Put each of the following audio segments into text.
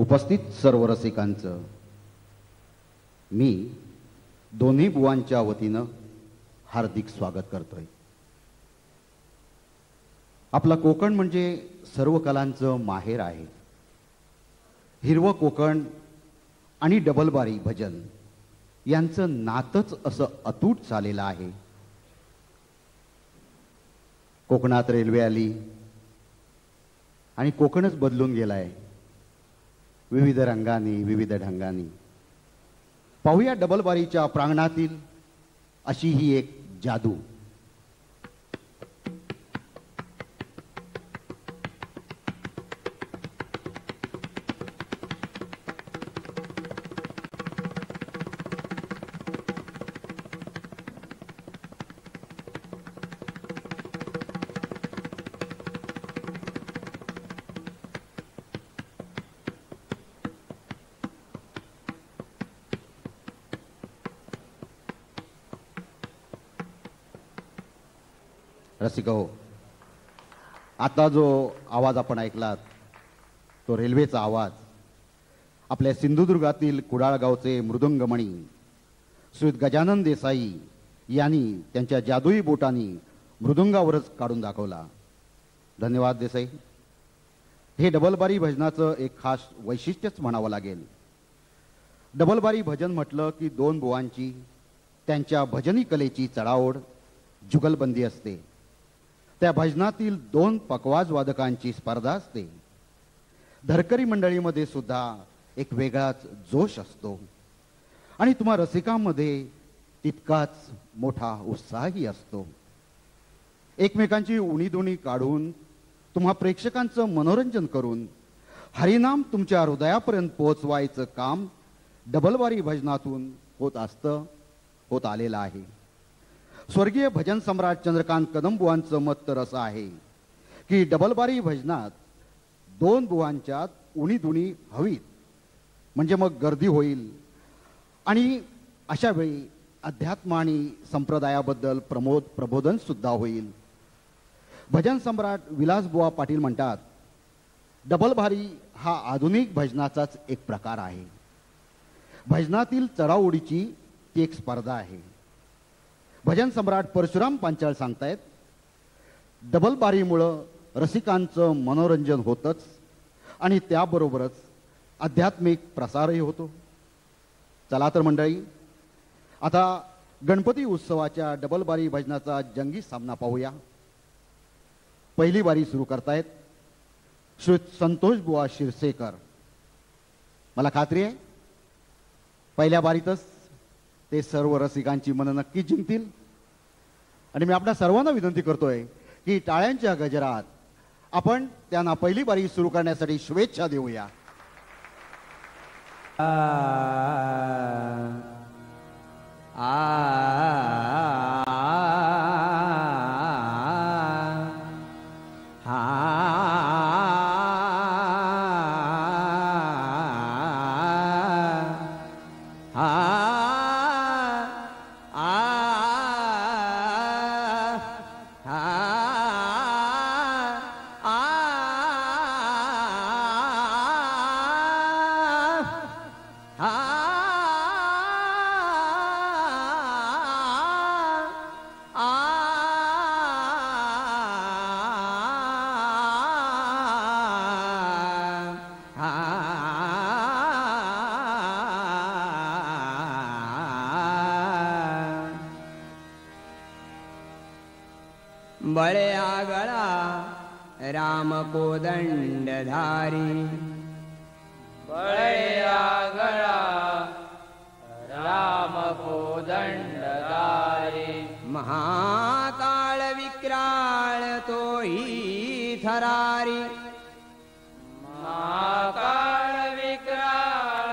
उपस्थित सर्व रसिकांचं मी दोन्ही बुवांच्या वतीनं हार्दिक स्वागत करतोय। आपला कोकण म्हणजे सर्व कलांचं माहेर आहे। हिरवं कोकण आणि डबलबारी भजन यांचं नातच असं अतूट चाललेलं आहे। कोकणात रेल्वे आली आणि कोकणच बदलून गेलाय विविध रंगांनी, विविध ढंगांनी। पाहूया डबलबारीच्या प्रांगणातील अशी ही एक जादू। रसिको, आता जो आवाज आपण ऐकलात तो रेल्वेचा आवाज आपल्या सिंधुदुर्गातील कुडाळ गावचे मृदंगमणी श्री गजानन देसाई यांनी त्यांच्या जादुई बोटांनी मृदुंगावरच काढून दाखवला। धन्यवाद देसाई। हे डबलबारी भजनाचं एक खास वैशिष्ट्यच म्हणावं लागेल। डबलबारी भजन म्हटलं की दोन बुवांची त्यांच्या भजनी कलेची चढाओढ जुगलबंदी असते। त्या भजनातील दोन पकवाज वादकांची स्पर्धा असते। धरकरी मंडळीमध्ये सुद्धा एक वेगळाच जोश असतो आणि तुम्हा रसिकांमध्ये तितकाच मोठा उत्साहही असतो। एकमेकांची उणीधुणी काढून तुम्हा प्रेक्षकांचं मनोरंजन करून हरिनाम तुमच्या हृदयापर्यंत पोहोचवायचं काम डबलबारी भजनातून होत आलेलं आहे। स्वर्गीय भजन सम्राट चंद्रकांत कदम बुवांचं मत तर असं आहे की डबलबारी भजनात दोन बुवांच्यात उणीधुणी हवीत, म्हणजे मग गर्दी होईल आणि अशा वेळी अध्यात्म आणि संप्रदायाबद्दल प्रबोधन सुद्धा होईल। भजन सम्राट विलासबुवा पाटील म्हणतात, डबलबारी हा आधुनिक भजनाचाच एक प्रकार आहे। भजनातील चढाओढीची ती एक स्पर्धा आहे। भजन सम्राट परशुराम पांचाळ सांगतायत, डबलबारीमुळं रसिकांचं मनोरंजन होतच आणि त्याबरोबरच आध्यात्मिक प्रसारही होतो। चला तर मंडळी, आता गणपती उत्सवाच्या डबलबारी भजनाचा जंगी सामना पाहूया। पहिली बारी सुरू करतायत श्री संतोष बुवा शिरसेकर। मला खात्री आहे पहिल्या बारीतच ते सर्व रसिकांची मन नक्की जिंकतील आणि मी आपल्या सर्वांना विनंती करतोय की टाळ्यांच्या गजरात आपण त्यांना पहिली बारी सुरू करण्यासाठी शुभेच्छा देऊया। बळ्या गळा राम कोदंडधारी, बळ्या गळा राम कोदंडधारी। महाकाळ विक्राळ तोही थरारी, महाकाळ विक्राळ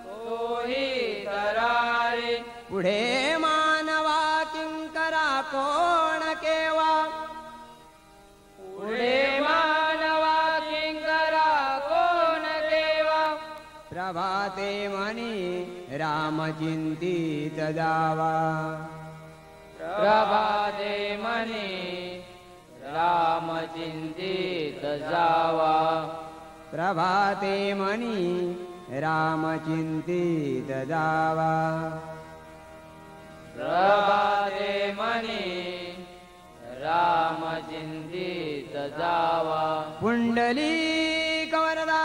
तोही थरारी। पुढे मानवा किंकरा कोण केवा, पुढे मानवा किंकरा कोण केवा। प्रभाते मनी रामचिंतित जावा, प्रभाते मनी रामचिंतित जावा। प्रभाते मनी रामचिंतित जावा प्रभाते मनी रामचिंतित जावा पुंडलीक वरदा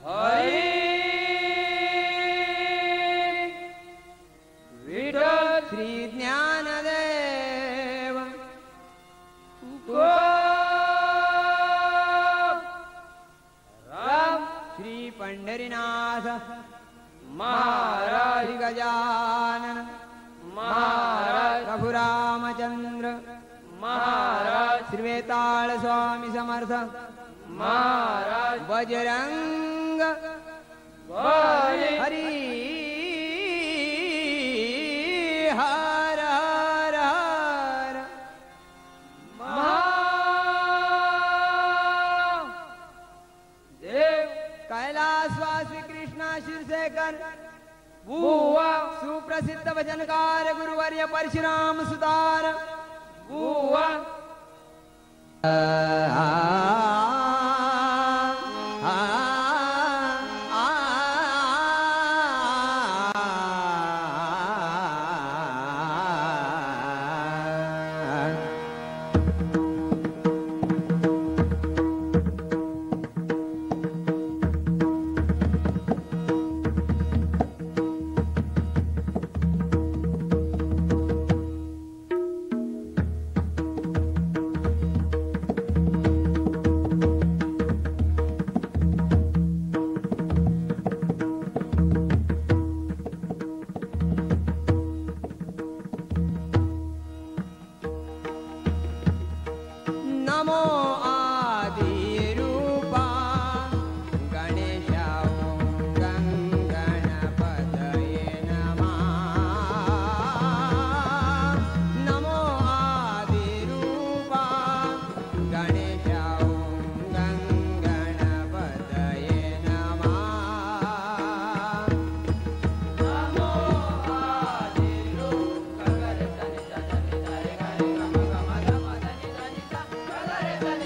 हरी विठ्ठल श्री ज्ञानदेव राम श्री पंढरीनाथ महाराज श्री गजानन महाराज प्रभु रामचंद्र महाराज श्री वेताळ स्वामी समर्थ महाराज बजरंग हरी हरी हर हर हर महादेव कैलासवासी कृष्णा शिरसेकर बुवा सुप्रसिद्ध भजनकार गुरुवर्य परशुराम सुतार बुवा नमो आदिरूपा गणेशा गणपतये नमः नमो आदिरूपा गणेशा गणपतये नमः नमो आदिरूप गगरे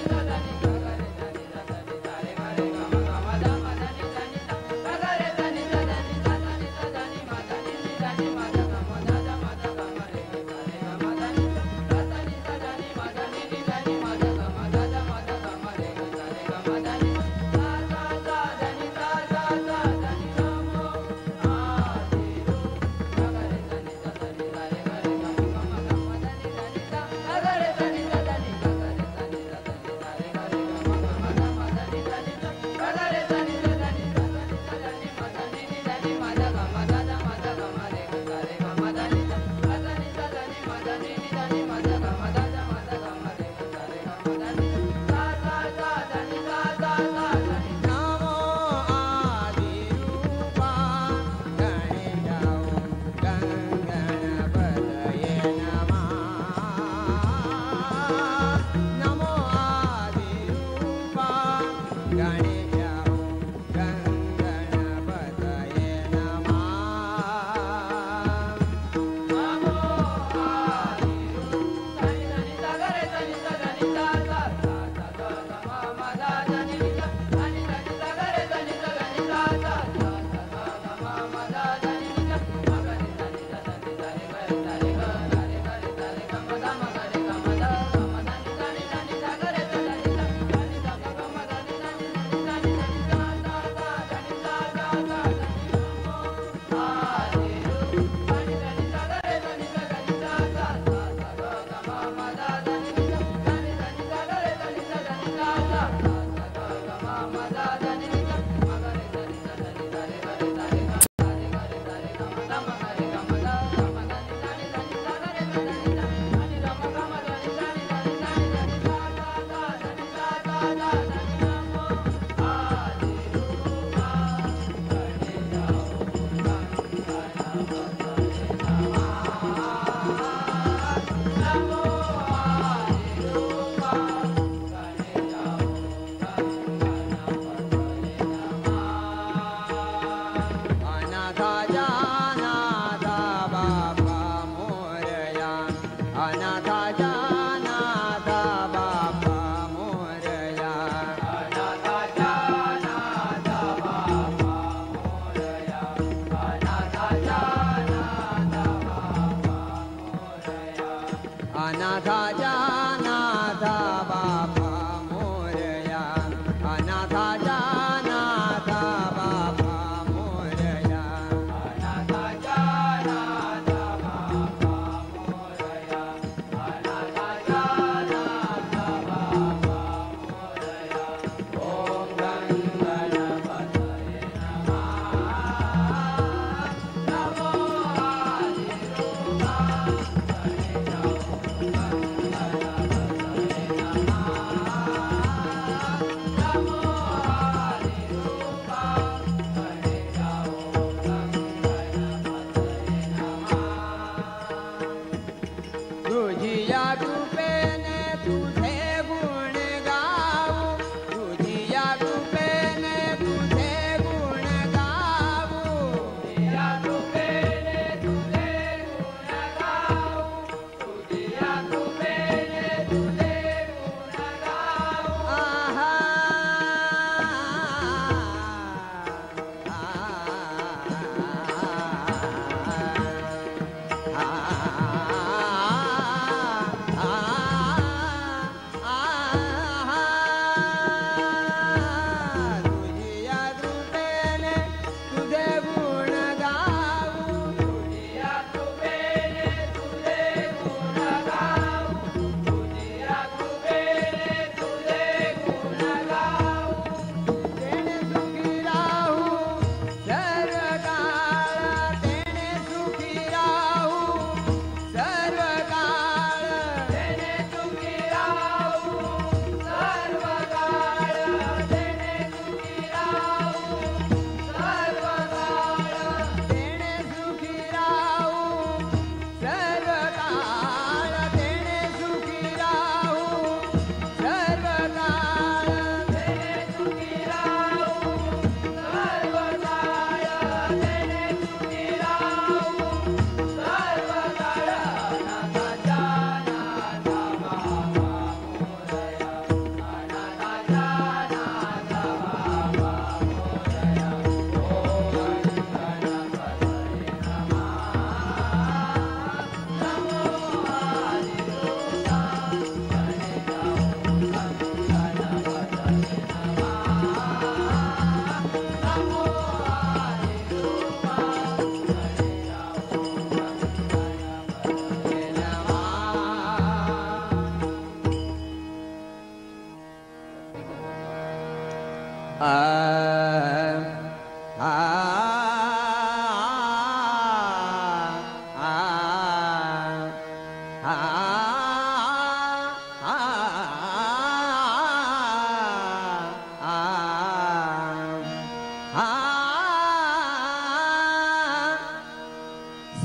अनाथाच्या नाथा बाबा मोरया अनाथाच्या नाथा बाबा मोरया अनाथाच्या नाथा बाबा मोरया अनाथाच्या नाथा बाबा मोरया ओम गणपतये नमो तुझिया कृपेने तुझे गुण गाऊ तुझिया कृपेने तुझे गुण गाऊ तुझिया कृपेने तुझे गुण गाऊ तुझिया कृपेने तुझे गुण गाऊ आहा तुझिया कृपेने तुझे गुण गाऊ तुझिया कृपेने तुझे गुण गाऊ तुझिया कृपेने तुझे गुण गाऊ तेने सुखी राहू सर्व काळ तेने सुखी राहू सर्व काळ तेने सुखी राहू सर्व काळ तेने सुखी राहू सर्व काळ तेने सुखी राहू सर्व काळ तेने सुखी राहू सर्व काळ तेने सुखी राहू सर्व काळ तेने सुखी राहू सर्व काळ अनाथाच्या नाथा बाबा मोरया अनाथाच्या नाथा बाबा मोरया ओम गणपतये नमः नमो आदिरूपा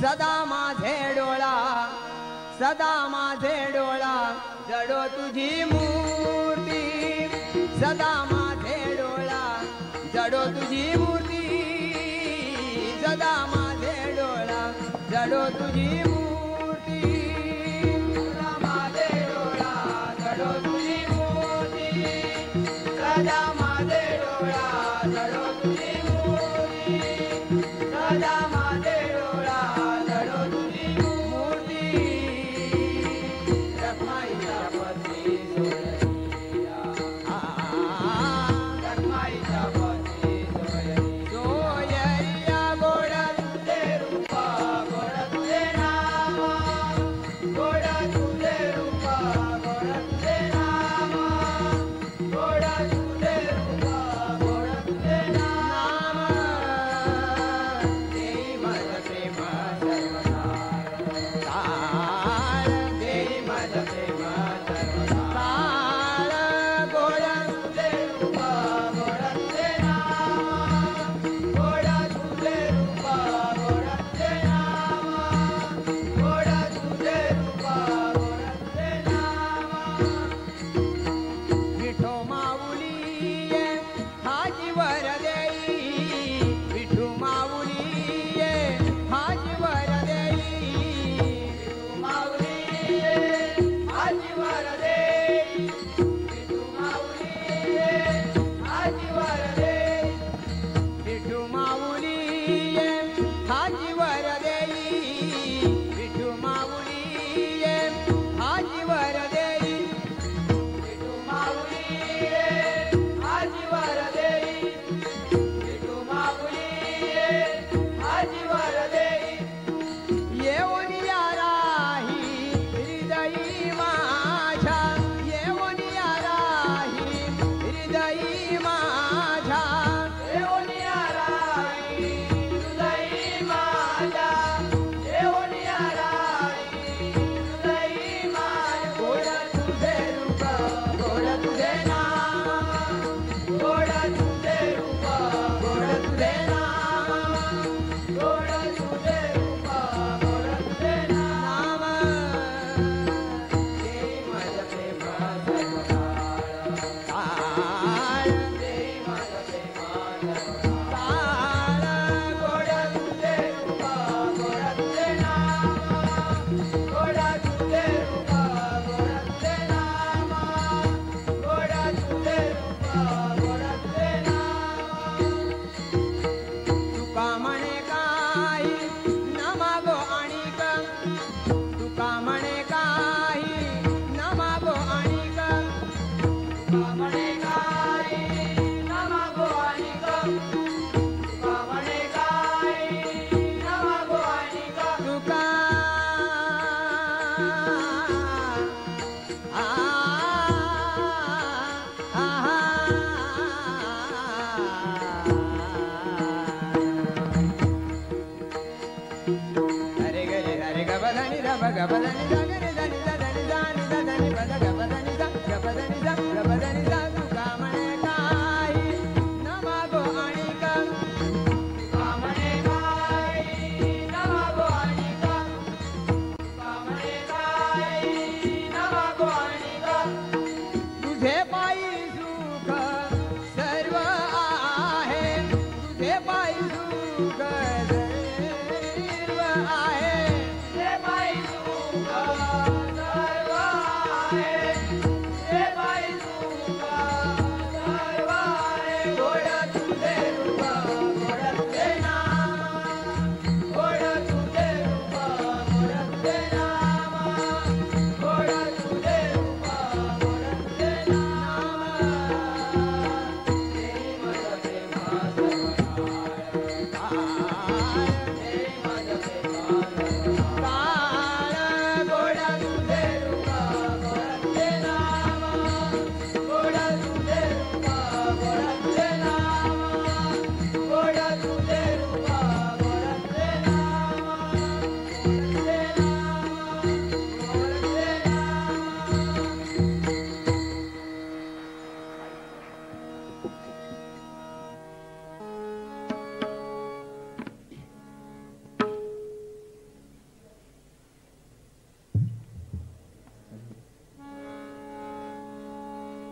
सदा माझे डोळा सदा माझे डोळा जडो तुझी मूर्ती सदा माझे डोळा जडो तुझी मूर्ती सदा माझे डोळा जडो तुझी मूर्ती सदा माझे डोळा जडो तुझी मूर्ती सदा माझे डोळा जडो तुझी मूर्ती सदा माझे डोळा जडो तुझी मूर्ती रखमाईच्या पती सोयरिया रखमाईच्या पती सोयरिया गोड तुझे रूप गोड तुझे नाम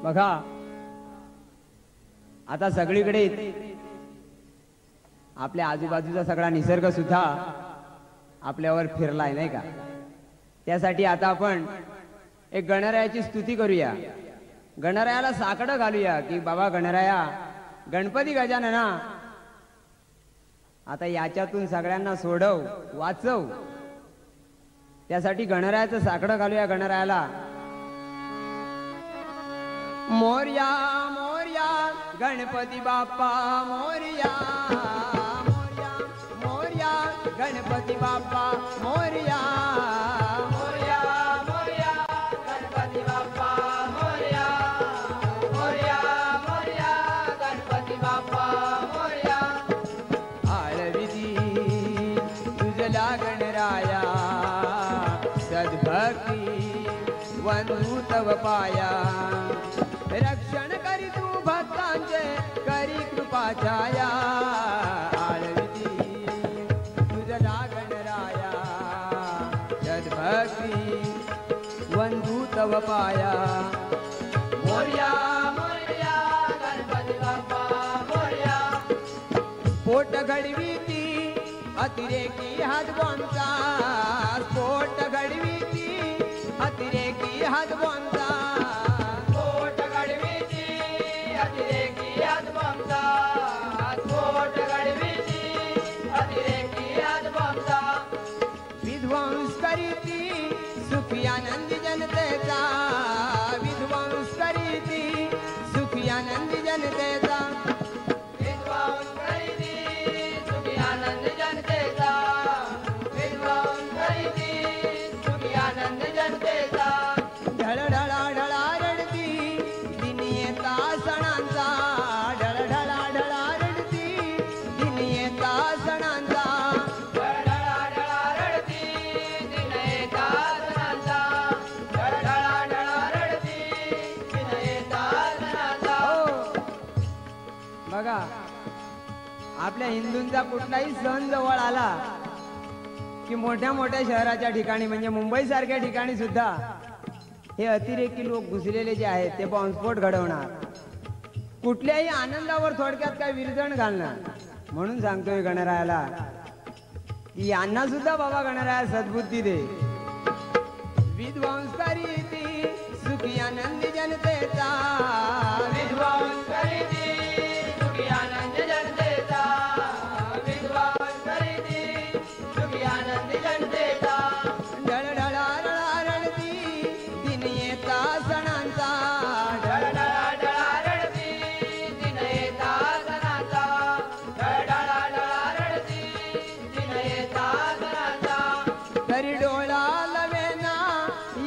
बघा आता सगळीकडे आपल्या आजूबाजूचा सगळा निसर्ग सुद्धा आपल्यावर फिरलाय नाही का. त्यासाठी आता आपण एक गणरायाची स्तुती करूया. गणरायाला साकडं घालूया की बाबा गणराया गणपती गजानना आता याच्यातून सगळ्यांना सोडव वाचव. त्यासाठी गणरायाचं साकडं घालूया गणरायाला. मोरया मोरया गणपती बाप्पा मोरया मोरया मोरया गणपती बाप्पा मोरया मोरया मोरया गणपती बाप्पा मोरया मोरया मोरया गणपती बाप्पा मोरया. आळविती तुझला गणराया सद्भक्ती वंदू तव पाया. रक्षण करी तू भक्तांचे करी कृपा छाया. आळविती तुझला गणराया सद्भक्ती वंदू तव पाया. मोरया मोरया गणपती बाप्पा मोरया. पोट घडवीती अतिरेकी हातबॉम्बचा स्फोट घडवीती अतिरेकी हातबॉम्बचा स्फोट घडवीती अतिरेकी हातबॉम्बचा स्फोट घडवीती अतिरेकी हातबॉम्बचा. विध्वंस करीती सुखी आनंदी जनतेचा विध्वंस करीती सुखी आनंदी जनतेचा. विध्वंस करीती सुखी आनंद जनतेचा विध्वंस करीती सुखी आनंद जनतेचा. ढळढळा ढळा रडती दिन येता सणांचा ढळढळा ढळा रडती दिन येता सणांचा. ढळढळा ढळा रडती दिन येता सणांचा ढळढळा ढळा रडती दिन येता सणांचा. बघा आपल्या हिंदूंचा कुठलाही सण जवळ आला की मोठ्या मोठ्या शहराच्या ठिकाणी म्हणजे मुंबई सारख्या ठिकाणी सुद्धा हे अतिरेकी लोक घुसलेले जे आहेत ते बॉम्बस्फोट घडवणार. कुठल्याही आनंदावर थोडक्यात काय विरजण घालणार. म्हणून सांगतोय गणरायाला की यांना सुद्धा बाबा गणराया सद्बुद्धी दे. विध्वंस करीती सुखी आनंदी जनतेचा विध्वंस करीती सुखी आनंद जनतेचा विध्वंस करीती सुखी आनंद जनतेचा. ढळढळा ढळा रडती दिन येता सणांचा ढळढळा ढळा रडती दिन येता सणांचा ढळढळा ढळा रडती दिन येता सणांचा. तरी डोळा लवेना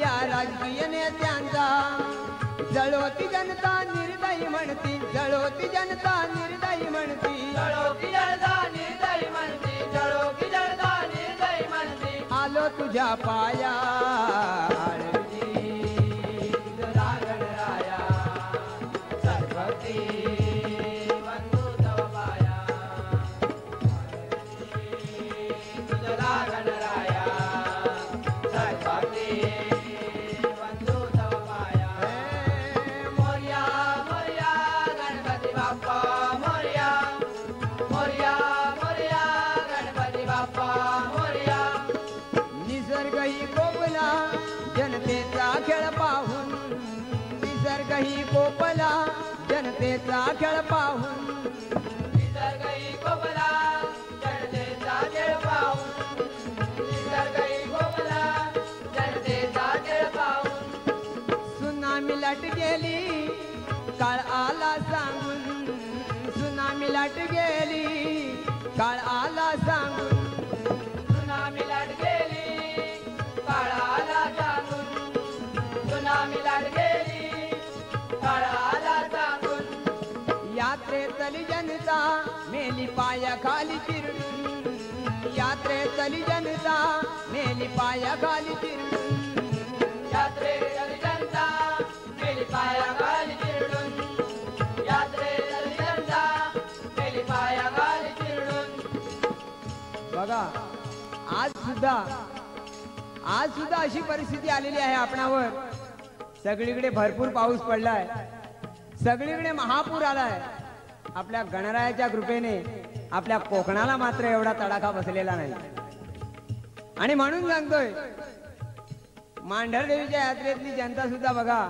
या राजकीय नेत्यांचा जळोती जनता निर्दयी म्हणती जळोती जनता निर्दयी म्हणती जळोती जनता निर्दयी म्हणती जळोती जनता निर्दयी म्हणती. आलो तुझ्या पाया आळविती तुझला गणराया सद्भक्ती वंदू तव पाया. आळविती तुझला गणराया सद्भक्ती वंदू तव पाया. मोरया मोरया गणपती बाप्पा मोरया मोरया मोरया गणपती बाप्पा मोरया. निसर्गही कोपला जनतेचा खेळ पाहून निसर्गही कोपला जनतेचा खेळ पाहून निसर्गही कोपला जनतेचा खेळ पाहून निसर्गही कोपला जनतेचा खेळ पाहून. सुनामी लाट गेली काळ आला सांगून सुनामी लाट गेली काळ आला सांगून सुनामी लाट गेली काळ आला सांगून सुनामी लाट गेली काळ आला सांगून. यात्रेतली जनता मेली पाया खाली चिरडून यात्रेतली जनता मेली पाया खाली चिरडून यात्रेतली जनता मेली पाया खाली चिरडून यात्रेतली जनता मेली पाया खाली चिरडून. बघा आज सुद्धा अशी परिस्थिती आलेली आहे आपणावर. सगळीकडे भरपूर पाऊस पडलाय सगळीकडे महापूर आलाय. आपल्या गणरायाच्या कृपेने आपल्या कोकणाला मात्र एवढा तडाखा बसलेला नाही. आणि म्हणून सांगतोय, मांढरदेवीच्या यात्रेतली जनता सुद्धा बघा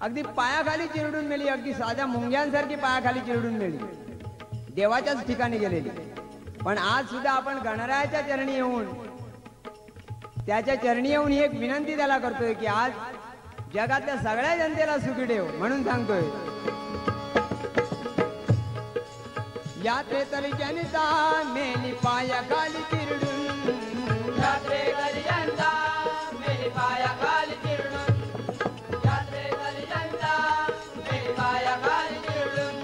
अगदी पायाखाली चिरडून मेली, अगदी साध्या मुंग्यांसारखी पायाखाली चिरडून मेली, देवाच्याच ठिकाणी गेलेली. पण आज सुद्धा आपण गणरायाच्या चरणी येऊन, त्याच्या चरणी येऊन ही एक विनंती त्याला करतोय की आज जगातल्या सगळ्या जनतेला सुखी ठेव. म्हणून सांगतोय, यात्रेतली जनता मेली पायाखाली चिरडून, यात्रेतली जनता मेली पायाखाली चिरडून, यात्रेतली जनता मेली पायाखाली चिरडून.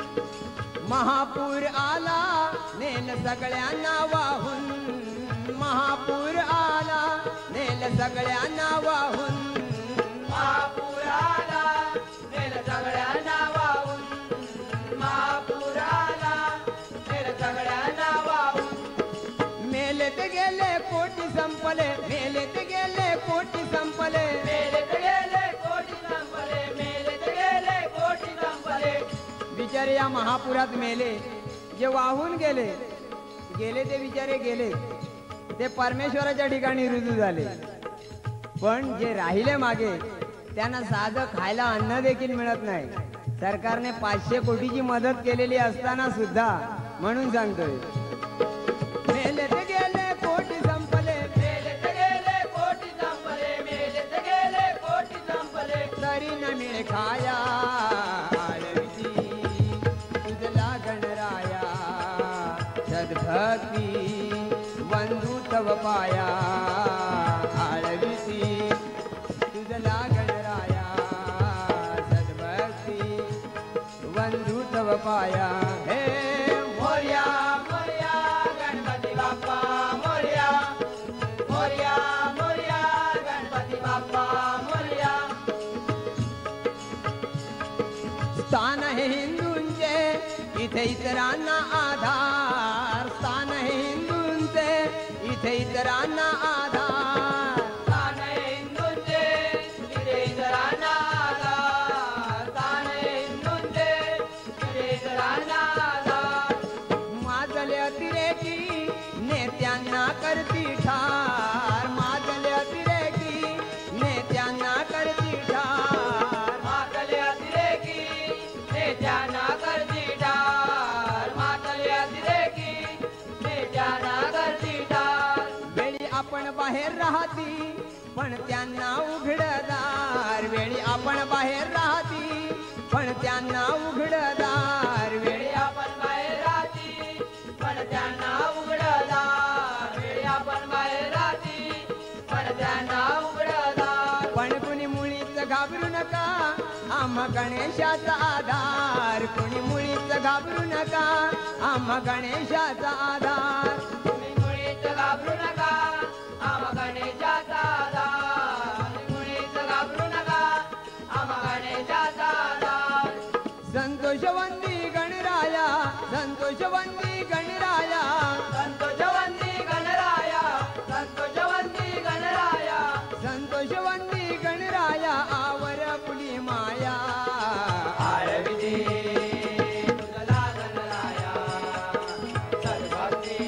महापूर आला नेल सगळ्यांना वाहून, महापूर आला नेल सगळ्यांना वाहून, महापूर आला नेल सगळ्यांना वाहून, महापूर आला नेल सगळ्यांना वाहून. मेलेत गेले कोटी संपले, मेलेत गेले कोटी संपले, मेलेत गेले कोटी संपले, मेलेत गेले कोटी संपले. बिचारे या महापुरात मेले, जे वाहून गेले गेले ते बिचारे गेले, ते परमेश्वराच्या ठिकाणी रुजू झाले. पण जे राहिले मागे त्यांना साधं खायला अन्न देखील मिळत नाही. सरकारने 500 कोटीची मदत केलेली असताना सुद्धा. म्हणून सांगतोय, मेलेत गेले कोटी संपले, मेलेत गेले कोटी संपले, मेलेत गेले कोटी संपले. तरी न मिळे खाया आळविती तुझला गणराया, सद्भक्ती बंधू तव पाया, आळविती तुझला गणराया, सद्भक्ती बंधू तव पाया. हे मोरया मोरया गणपती बाप्पा मोरया, मोरया मोरया गणपती बाप्पा मोरया. स्थान हे हिंदूंचे इथे इतरांना आधार, स्थान हे हिंदूंचे इथे इतरांना आधार. स्थान हिंदूंचे तिथे इतरांना आधार, स्थान हिंदूंचे तिथे इतरांना आधार. माजले अतिरेकी नेत्यांना करती ठार, माजले अतिरेकी नेत्यांना करती ठार. मातले अतिरेकी नेत्यांना करती ठार, मातले अतिरेकी नेत्यांना करती ठार. वेळी आपण बाहेर राहती पण त्यांना उघडदार, वेळी आपण बाहेर राहती पण त्यांना उघडदार. वेळी आपण बाहेर राहती पण त्यांना उघडदार, वेळी आपण बाहेर राहती पण त्यांना उघडदार. पण कुणी मुळीच घाबरू नका, आम्हा गणेशाचा आधार, कुणी मुळीच घाबरू नका, आम्हा गणेशाचा आधार. तुम्ही मुळीच घाबरू नका, आम्हा गणेशाचा आधार, तुम्ही मुळीच घाबरू नका, आम्हा गणेशाचा आधार. संतोषवंती गणराया, संतोषवंती गणराया, संतोषवंती गणराया, संतोषवंती गणराया. संतोषवंती गणराया, आवर फुली माया. आळविते तुझला गणराया, सद्भक्ती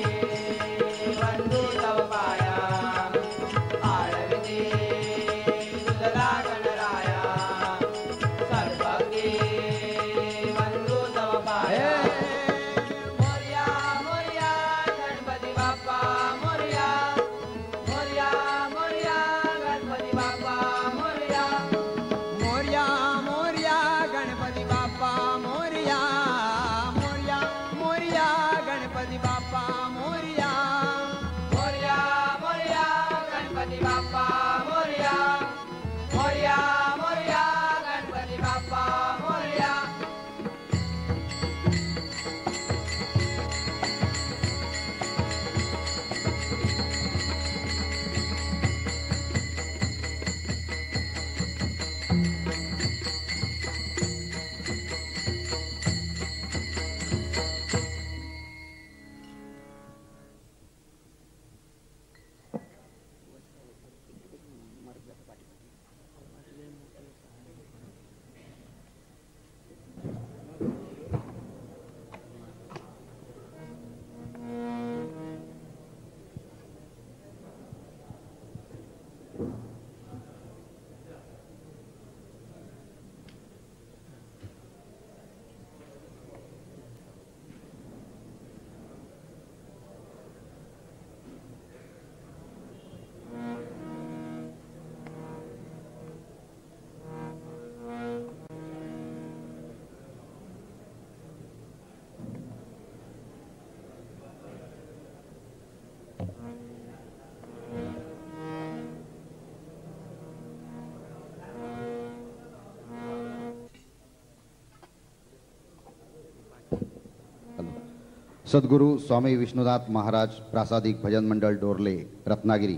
सद्गुरू स्वामी विष्णुनाथ महाराज प्रासादिक भजन मंडळ डोरले रत्नागिरी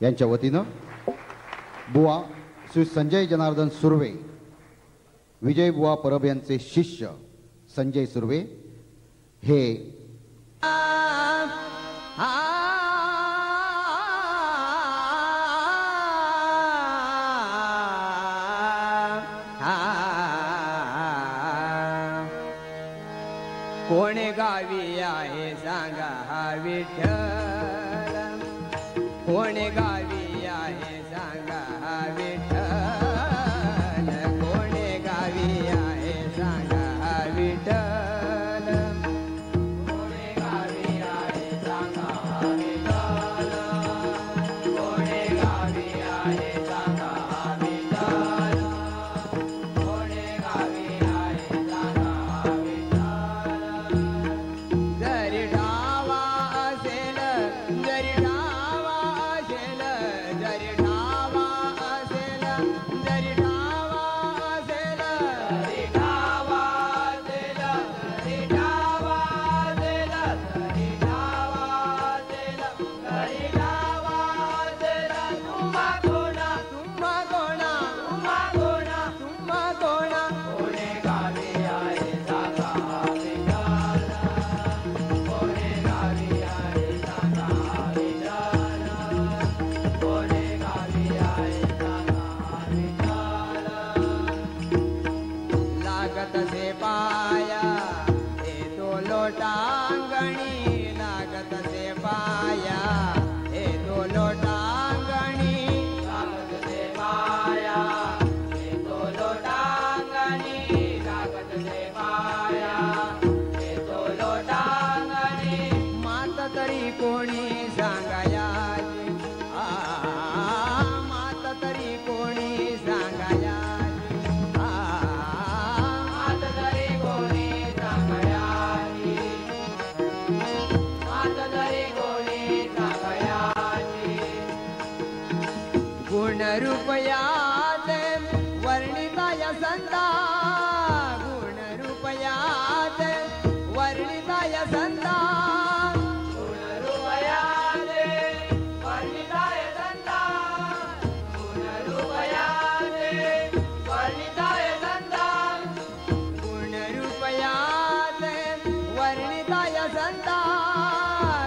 यांच्या वतीनं बुवा श्री संजय जनार्दन सुर्वे, विजय बुवा परब यांचे शिष्य संजय सुर्वे हे कोणे गावी आहे सांगा हा विठ्ठल, कोणे गावी आहे सांगा हा विठ्ठल, कोणे गावी आहे सांगा हा विठ्ठल, कोणे गावी आहे सांगा हा विठ्ठल, कोणे गावी आहे सांगा हा विठ्ठल, कोणे गावी आहे सांगा हा विठ्ठल. जरी ठावा असेल, जरी ठावा असेल, जरी ठावा असेल, जरी ठावा असेल, जरी ठावा असेल, जरी ठावा असेल, जरी ठावा असेल, जरी ठावा असेल, तुम्हा कोणा, तुम्हा कोणा, तुम्हा कोणा, तुम्हा कोणा, कोणे गावी आहे सांगा हा विठ्ठल, कोणे गावी आहे सांगा हा विठ्ठल, कोणे गावी आहे सांगा हा विठ्ठल. लागत से पाया येतो लोटांगणी, लागत से पाया येतो लोटांगणी, लागत से पाया येतो लोटांगणी, लागत से पाया येतो लोटांगणी. मात तरी कोणी सांगायाची, मात तरी कोणी सांगायाची, मात तरी कोणी सांगायाची, मात तरी कोणी सांगायाची. गुण रूपयाचे वर्णिताय संता, गुण रूपयाचे वर्णिताय संता, गुण रूपयाचे वर्णिताय संता, गुण रूपयाचे वर्णिताय संता, गुण रूपयाचे वर्णिताय संता,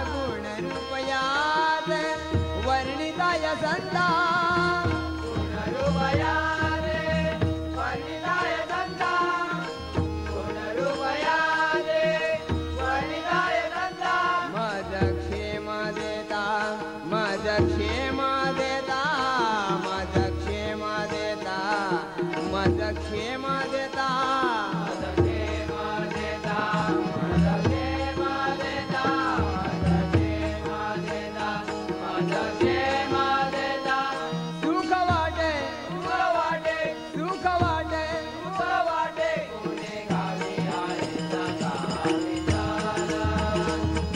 गुण रूपयाचे वर्णिताय संता, गुण रूपयाचे वर्णिताय संता, गुण रूपयाचे वर्णिताय संता. मज क्षेम देता, मज क्षेम देता, मज क्षेम देता, मज क्षेम देता, मज क्षेम देता, मज क्षेम देता, मज क्षेम देता, मज क्षेम देता. सुख वाटे, सुख वाटे, सुख वाटे, सुख वाटे, कोणे गावी आहे सांगा हा विठ्ठल,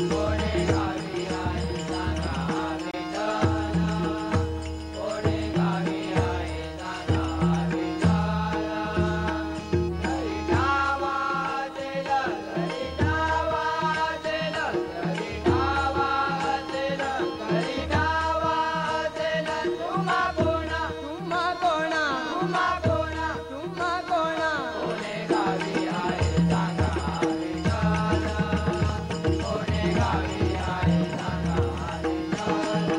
कोणे गावी आहे सांगा हा विठ्ठल, कोणे गावी आहे सांगा हा विठ्ठल. जरी ठावा असेल, जरी ठावा असेल, जरी ठावा असेल, जरी ठावा असेल, तुम्हा कोणा, तुम्हा कोणा, तुम्हा कोणा, तुम्हा कोणा, कोणे गावी आहे सांगा हा विठ्ठल, कोणे गावी आहे सांगा हा विठ्ठल,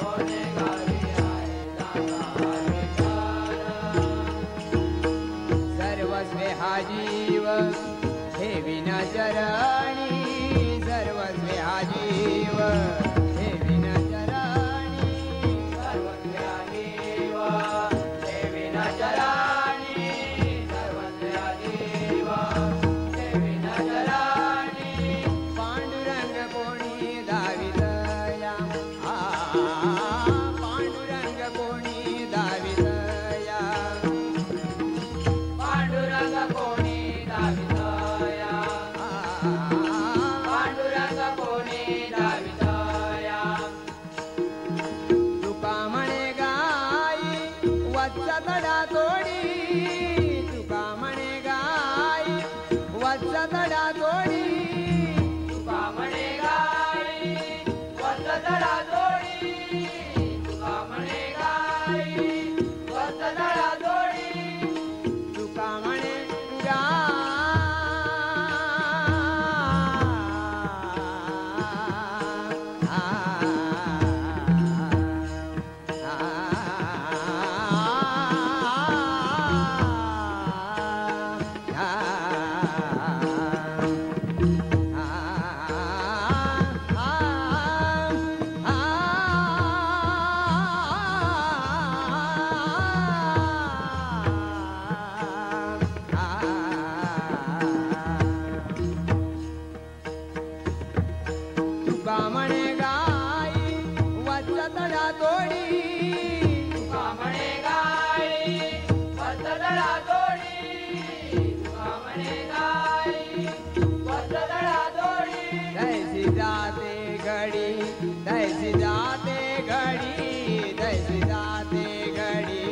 कोणे गावी आहे सांगा हा विठ्ठल. सर्वस्वे हा जीव ठेविन चरणी, सर्वस्वे हा जीव ठेविन चरणी, सर्वस्वे हा जीव ठेविन चरणी, सर्वस्वे हा जीव ठेविन चरणी. पांडुरंग कोणी दावितया, पांडुरंग कोणी दावितया, पांडुरंग कोणी दावितया, पांडुरंग कोणी दावितया. तुका म्हणे गाई वत्स तडा तोडी, तुका म्हणे गाई वत्स तडा तोडी, दळा जोडी तुका म्हणे गाई वस्त दळा जोडी तैसी जाते घडी तैसी जाते घडी तैसी जाते घडी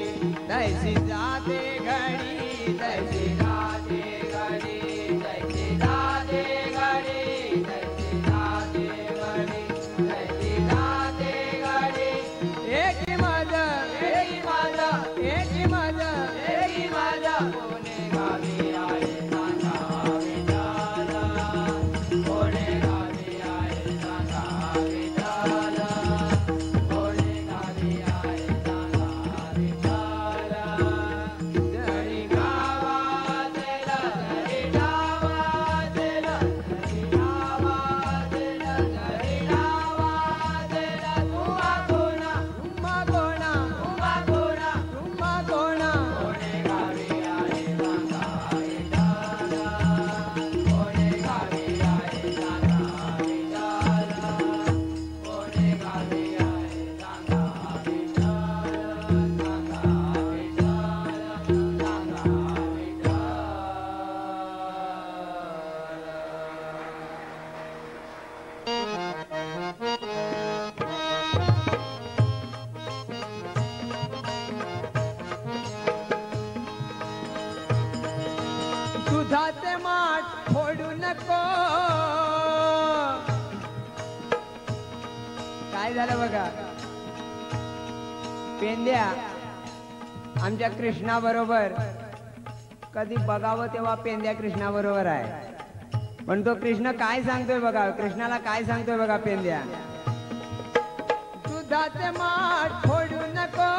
तैसी जाते घडी तैसी जाते घडी तैसी जाते घडी तैसी जाते घडी तैसी जाते घडी एकी माझ एकी माझा कोणे गावी आहे सांगा विठाला कोणे गावी आहे सांगा विठाला कोणे गावी आहे सांगा विठाला जरी गावातला जरी गावातला जरी गावातला जरी गावातला तुवा कोणा तुम्हा कोणा तुवा कोणा तुम्हा कोणा कोणे गावी आहे सांगा विठाला कोणे गावी आहे सांगा विठाला कोणे गावी आहे सांगा विठाला सांगा दुधाचे माठ फोडू नको काय झालं बघा पेंड्या आमच्या कृष्णा बरोबर कधी बघावं तेव्हा पेंड्या कृष्णा बरोबर आहे पण तो कृष्ण काय सांगतोय बघा कृष्णाला काय सांगतोय बघा पेंड्या दुधाचे माठ फोडू नको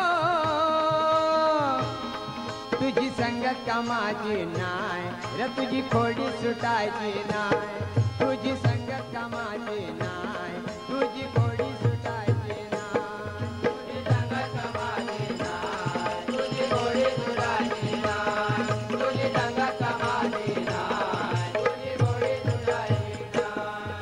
तुझी संगत कामाची नाय रे तुझी खोडी सुटायची नाय तुझी संगत कामाची नाय तुझी खोडी सुटायची नाय तुझी संगत कामाची नाय तुझी घोडी सुटायची नाय तुझी संगत कामाची नाय तुझी घोडी सुटायची नाय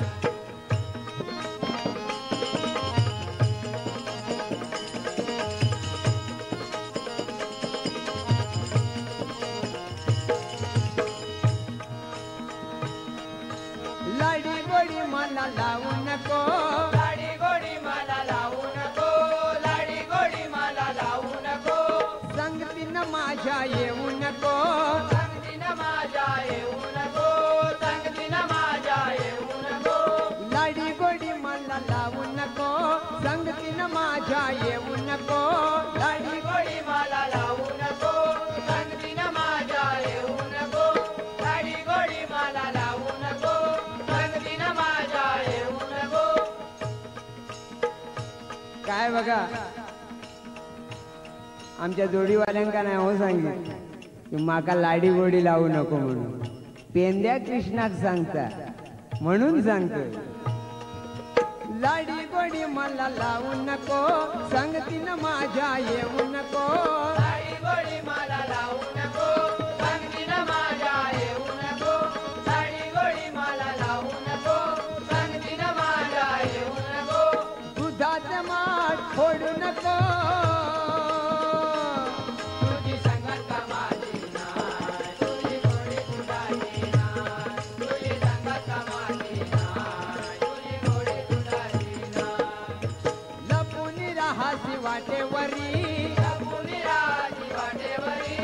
लाडी गोडी मला लावू नको लाडी गोडी मला लावू नको लाडी गोडी मला लावू नको संगतीनं माझ्या येऊ नको संगतीनं माझ्या येऊ नको संगतीनं माझ्या येऊ नको लाडी गोडी मला लावू नको संगतीनं माझ्या येऊ नको लाडी गोडी मला लावू नको संगतीनं माझ्या येऊ नको लाडी गोडी मला लावू नको संगतीनं माझ्या येऊ नको काय बघा आमच्या जोडीवाल्यांका नाही हो सांगितलं की माका लाडी गोडी लावू नको म्हणून पेंद्या कृष्णाक सांगता म्हणून सांगतोय लाडी गोडी मला लावू नको संगतीनं माझ्या येऊ नको लाडी गोडी मला लावू नको संगतीनं माझ्या येऊ नको लाडी गोडी मला लावू नको संगतीनं माझ्या येऊ नको दुधाचे माठ फोडू नको तुझी संगत कामाची नाय तुझी घोडी सुटायची नाय तुझी संगत कामाची नाय तुझी घोडी सुटायची नाय लपून राहासी वाटेवरी लपुनी राजी वाटेवरी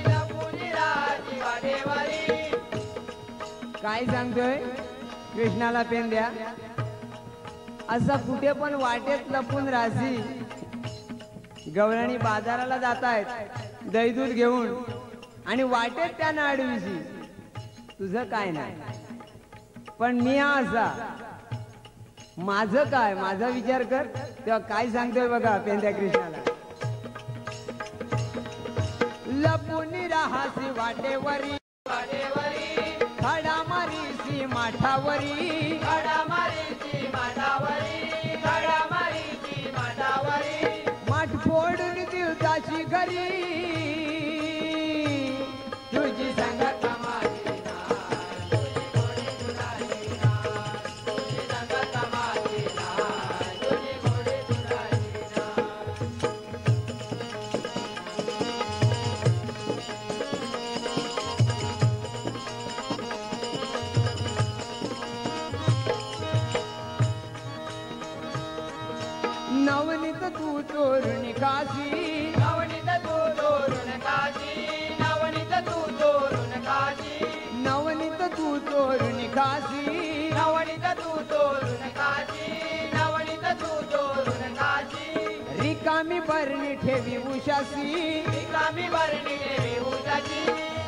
लपुनी राजी वाटेवरी काय सांगतोय कृष्णाला पेंद्या असं कुठे पण वाटेत लपून राहसी गवळणी बाजाराला जातायत दहीदूध घेऊन आणि वाटेत त्यांना अडविशी तुझं काय नाही पण मी हा असा माझं काय माझा विचार कर तेव्हा काय सांगतोय बघा पेंद्या कृष्णाला लपून राहासी वाटेवरी वाटेवरी खडा मारीसी माठावरी खडा मारीची माठावरी खडा मारीची माठावरी माठ फोडून दिवसाची घरी तुझी संगत कामाची नाय तुझी घोडी सुटायची नाय तुझी संगत कामाची नाय तुझी घोडी सुटायची नाय काशी, नवनीत तू चोरून काशी, नवनीत तू चोरून काशी. रिकामी बरणी ठेवी उशाशी, रिकामी भरणी देवी उषाची,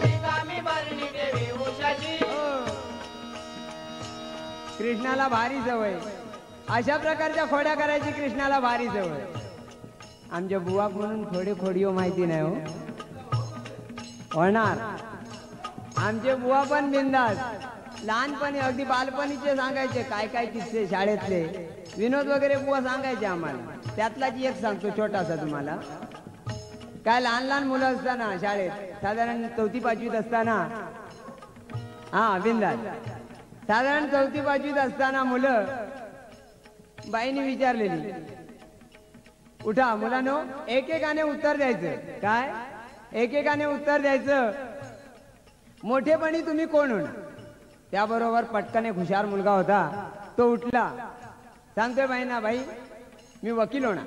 रिकामी भरणी देवी उषाची. कृष्णाला भारी सवय, अशा प्रकारच्या खोड्या करायची कृष्णाला भारी सवय. आमच्या बुवाक म्हणून थोडे खोडियो माहिती नाही हो, होणार. आमचे बुवा पण बिंदास, लहानपणी अगदी बालपणीचे सांगायचे काय काय किस्से शाळेतले विनोद वगैरे बुवा सांगायचे आम्हाला. त्यातलाच एक सांगतो छोटासा तुम्हाला. काय लहान लहान मुलं असताना शाळेत साधारण 4थी 5वीत असताना, हा बिंदास, साधारण 4थी 5वीत असताना मुलं बाईने विचारलेली, उठा मुलांनो, एकेकाने उत्तर द्यायचं. काय? एकेकाने उत्तर द्यायचं, मोठेपणी तुम्ही कोण होणार? त्याबरोबर पटकन एक हुशार मुलगा होता, तो उठला, सांगतोय बाईंना, बाई मी वकील होणार.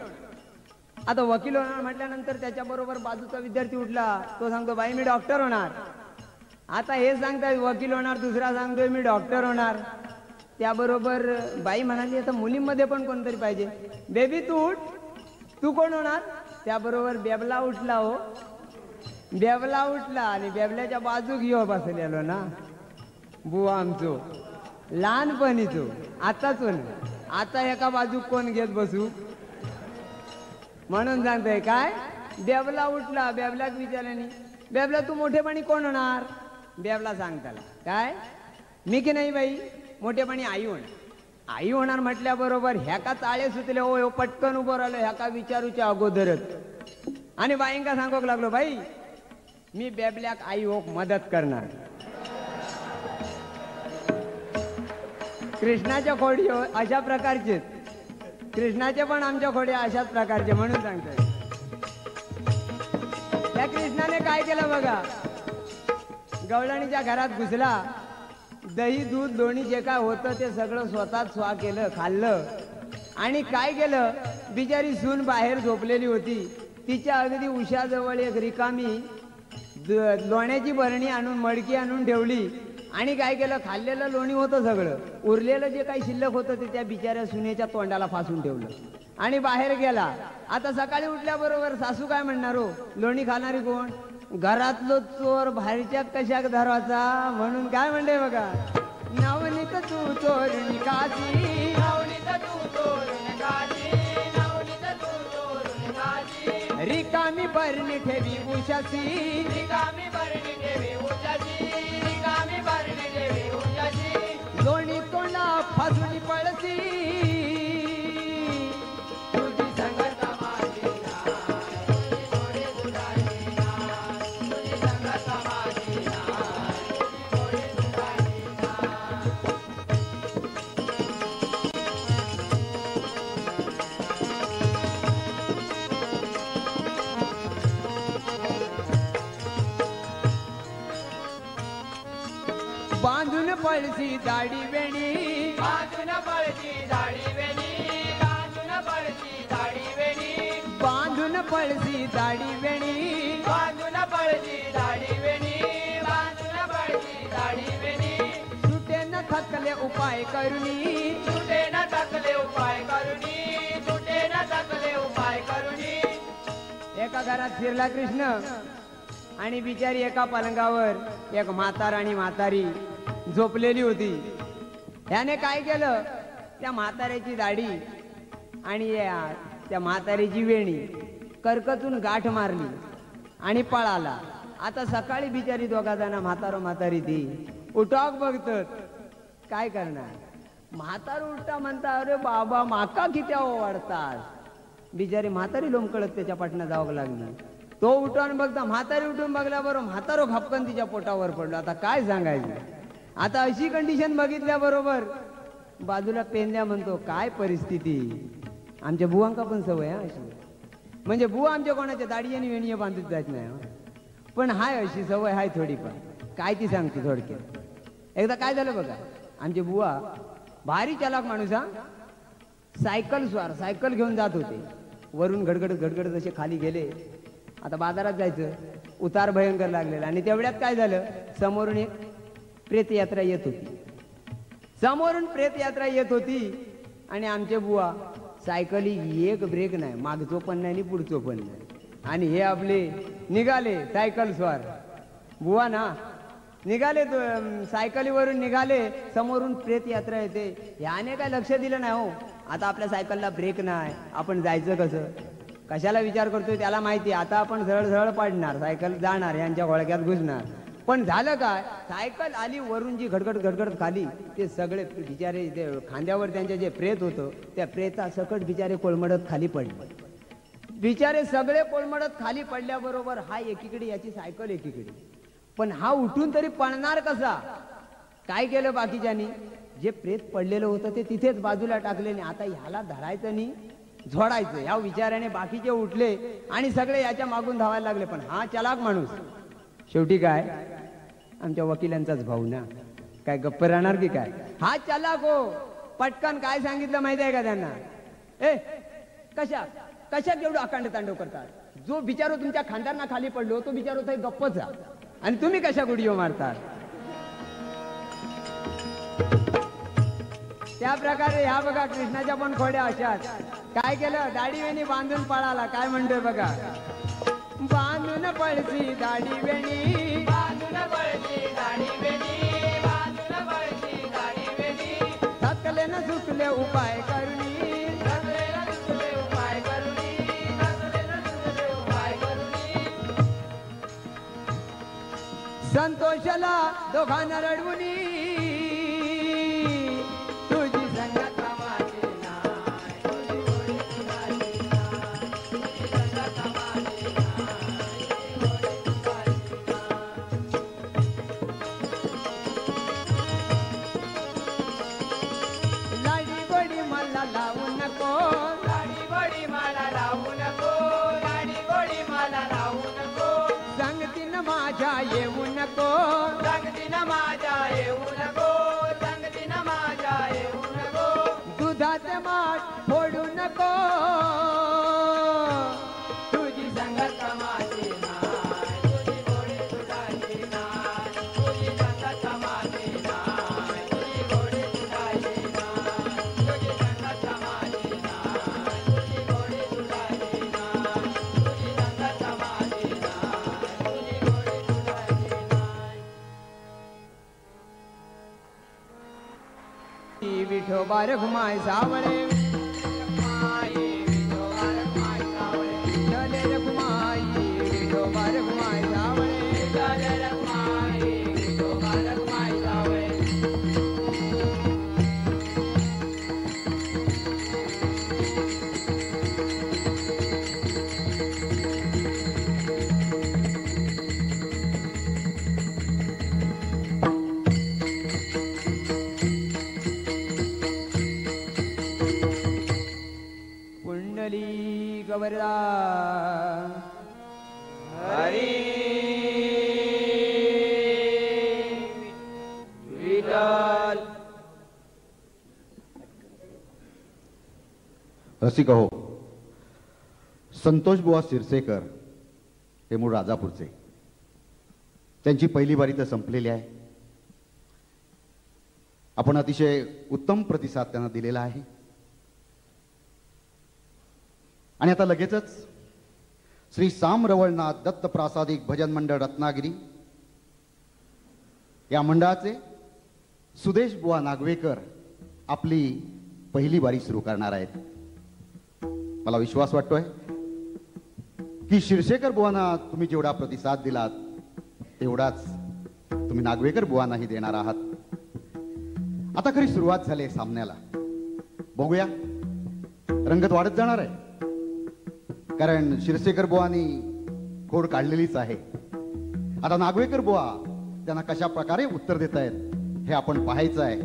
आता वकील होणार म्हटल्यानंतर त्याच्याबरोबर बाजूचा विद्यार्थी उठला, तो सांगतो, बाई मी डॉक्टर होणार. आता हे सांगताय वकील होणार, दुसरा सांगतोय मी डॉक्टर होणार. त्याबरोबर बाई म्हणाली, आता मुलींमध्ये पण कोणतरी पाहिजे, बेबी तू उठ, तू कोण होणार? त्याबरोबर बेबला उठला. हो, बेबला उठला आणि बेबल्याच्या बाजू घेऊ बसलेलो ना बुवा आमचो लहानपणीचो. आताच आता एका बाजू कोण घेत बसू म्हणून सांगतोय. काय? बेबला उठला, बेबल्याक विचारल्याने, बेबला तू मोठेपणी कोण होणार? बेबला सांगताला, काय मी की नाही बाई मोठेपणी आई होणार. आई होणार म्हटल्याबरोबर ह्याका चाळे सुचले. हो पटकन उभं राहिलो ह्याका विचारूच्या अगोदरच आणि बाईंका सांगोक लागलो, बाई मी बेबल्याक आई होक मदत करणार. कृष्णाच्या खोडी अशा प्रकारचे, कृष्णाचे पण आमच्या खोडी अशाच प्रकारचे म्हणून सांगतोय. त्या कृष्णाने काय केलं बघा, गवळणीच्या घरात घुसला, दही दूध लोणी जे काय होतं ते सगळं स्वतःच स्वा केलं, खाल्लं. आणि काय केलं, बिचारी सून बाहेर झोपलेली होती, तिच्या अगदी उशाजवळ एक रिकामी लोण्याची भरणी आणून मडकी आणून ठेवली. आणि काय केलं, खाल्लेलं लोणी होतं सगळं, उरलेलं जे काही शिल्लक होतं ते त्या बिचाऱ्या सुनेच्या तोंडाला फासून ठेवलं आणि बाहेर गेला. आता सकाळी उठल्याबरोबर सासू काय म्हणणार, हो लोणी खाणारी कोण? घरातलो चोर बाहेरच्या कशाक धराचा म्हणून काय म्हणते बघा, नवनीत तू चोरून काशी, नवनीत तू चोरून काशी, नवनीत तू चोरून काशी. रिकामी बरणी ठेवी उशाशी, रिकामी भरणी देवी उषाची, रिकामी भरणी देवी उषाची. लोणी तोंडा फासून पळसी, तुझी संगत माझी नाय, तुझी थोडी दुधाची नाय, तुझी संगत माझी नाय, तुझी थोडी दुधाची नाय. बांधून पळसी दाढी वेणी, बांधून पळची दाढी वेणी, बांधून पळची दाढी वेणी, बांधून पळसी दाढी वेणी, बांधून पळची दाढी वेणी, बांधून पळची दाढी वेणी. सुटे न थकले उपाय करुनी, सुटे न थकले उपाय करुनी, सुटे न थकले उपाय करुनी. एका घरात फिरला कृष्ण आणि बिचारी एका पलंगावर एक म्हातार आणि म्हातारी झोपलेली होती. त्याने काय केलं, त्या म्हाताऱ्याची दाढी आणि त्या म्हातारीची वेणी कर्कतून गाठ मारली आणि पळाला. आता सकाळी बिचारी दोघा जण म्हातारो म्हातारी ती उठाक बघतात, काय करणार. म्हातार उठता म्हणता, अरे बाबा माका किती ओवाडतात. बिचारी म्हातारी लोंबकळत त्याच्या पाठनं जावं लागली. तो उठून बघता, म्हातारी उठून बघल्याबरोबर म्हातारो खपकन तिच्या पोटावर पडलो. आता काय सांगायचं. आता अशी कंडिशन बघितल्याबरोबर बाजूला पेंद्या म्हणतो, काय परिस्थिती. आमच्या बुवांका पण सवय अशी, म्हणजे बुवा आमच्या कोणाच्या दाढी आणि वेणी बांधत जात नाही, पण हाय अशी सवय हाय थोडीफार. काय ती सांगतो थोडक्यात. एकदा काय झालं बघा, आमचे बुवा भारी चालाक माणूस हा, सायकल स्वार, सायकल घेऊन जात होते. वरून घडघडत घडघडत असे खाली गेले. आता बाजारात जायचं, उतार भयंकर लागलेला आणि तेवढ्यात काय झालं, समोरून एक प्रेतयात्रा येत होती. समोरून प्रेत यात्रा येत होती आणि आमचे बुवा सायकली एक ब्रेक नाही, मागचो पण नाही आणि पुढचो पण नाही. आणि हे आपले निघाले सायकल स्वार बुवा ना, निघाले सायकलीवरून निघाले, समोरून प्रेत यात्रा येते. याने काय लक्ष दिलं नाही. हो आता आपल्या सायकलला ब्रेक नाही, आपण जायचं कसं, कशाला विचार करतोय त्याला माहिती. आता आपण सरळ सरळ पडणार, सायकल जाणार, यांच्या घोळक्यात घुसणार. पण झालं काय, सायकल आली वरून जी घडघड घडघड खाली, ते सगळे बिचारे ते खांद्यावर त्यांचे जे प्रेत होतं त्या प्रेता सकट बिचारे कोळमडत खाली पडले. बिचारे सगळे कोळमडत खाली पडल्याबरोबर हा एकीकडे, याची सायकल एकीकडे. पण हा उठून तरी पळणार कसा. काय केलं बाकीच्यांनी, जे प्रेत पडलेलं होतं ते तिथेच बाजूला टाकले नाही. आता ह्याला धरायचं नाही, झोडायचं ह्या विचाराने बाकीचे उठले आणि सगळे याच्या मागून धावायला लागले. पण हा चलाक माणूस, शेवटी काय आमच्या वकिलांचाच भाऊ ना, काय गप्प राहणार की काय. हा चलाक हो, पटकन काय सांगितलं माहिती आहे का त्यांना, ए कशा एवढं अकांड तांडव करतात. जो बिचारो तुमच्या खांद्यांना खाली पडलो तो बिचारो तर गप्पच आहे, आणि तुम्ही कशा गुडिओ मारतात. त्या प्रकारे ह्या बघा कृष्णाच्या पण खोड्या अशाच. काय केलं, दाढी वेणी बांधून पळाला. काय म्हणतोय बघा, बांधून पळसी दाढी वेणी, बांधून पळशी दाढी वेणी, बांधून पळशी दाढी वेणी. थकले न चुकले उपाय करुणी, थकले न चुकले उपाय करुणी, थकले न चुकले उपाय करुणी. संतोषला दोघांना रडवुनी, तुझी संगत माझी नाय, तुझी गोडी तुझी नाय, तुझी संगत माझी नाय, तुझी गोडी तुझी नाय. लाडी गोडी मला लावू नको, लाडी गोडी मला लावू नको, लाडी गोडी मला लावू नको. संगतीन माझ्या येऊ नको, संगतीन माझ्या येऊ नको, संगतीन माझ्या येऊ नको. दुधाचे माठ फोडू नको, तुझी संगत माझी नाय, तुझी गोडी तुझी नाय, तुझी संगत माझी नाय, तुझी गोडी तुझी नाय, तुझी संगत माझी नाय, तुझी गोडी तुझी नाय, तुझी संगत माझी नाय, तुझी गोडी तुझी नाय. विठोबा रघुमाय सावळे, माये विठोबा रखुमाई सावळे, विठ्ठले रघुमाई विठोबा रघुमाय सावळे. विठ्ठल रखुमाई विठोबा रखुमाई सावळे. पुंडली गवरदा हरी विठ्ठल. रसिक हो, संतोष बुवा सिरसेकर हे मूळ राजापूरचे. त्यांची पहिली बारी तर संपलेली आहे. आपण अतिशय उत्तम प्रतिसाद त्यांना दिलेला आहे. आणि आता लगेचच श्री साम रवळनाथ दत्त प्रासादिक भजन मंडळ रत्नागिरी या मंडळाचे सुदेश बुवा नागवेकर आपली पहिली बारी सुरू करणार आहेत. मला विश्वास वाटतोय की शिरसेकर बुवांना तुम्ही जेवढा प्रतिसाद दिलात तेवढाच तुम्ही नागवेकर बुवांनाही देणार आहात. आता खरी सुरुवात झाली आहे सामन्याला. बघूया, रंगत वाढत जाणार आहे, कारण शिरसेकर बुवांनी खोड काढलेलीच आहे. आता नागवेकर बुवा त्यांना कशा प्रकारे उत्तर देत आहेत हे आपण पाहायचं आहे.